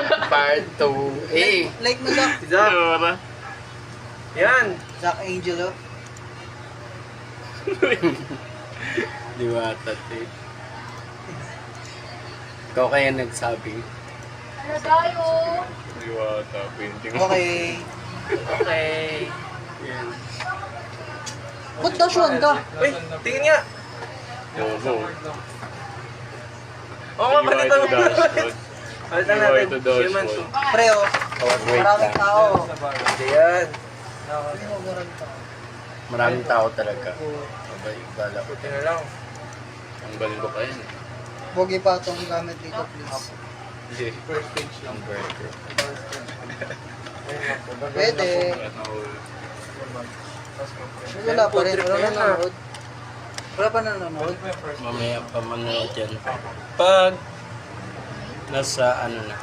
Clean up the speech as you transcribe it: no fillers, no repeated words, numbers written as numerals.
Part 2. Eh. Like mo Zach. Si Zach. Ora. Yan. Zach Angelo. Diwata, eh. Ikaw kaya nagsabi. Ano tayo? Diwata, painting. Okay. Okay. Yan. Ba't dasyon ka? Uy, tingin nga. Bobo. Oo nga, balik Diwata na. dashboard. Palitan natin. Diwata dashboard. Human Pre, oh. Wait Maraming lang. tao. Hindi yan. Hindi mo maraming tao. Maraming tao talaga. Abay, bala ko. Buti na lang. Ang bando pa yan. Huwag pa itong gamit dito, please. Hindi. First stage Ang burger. Pwede. Wala pa rin. Wala nanonood. Wala pa nanonood. Mamaya pa manood yan. Pag nasa ano na.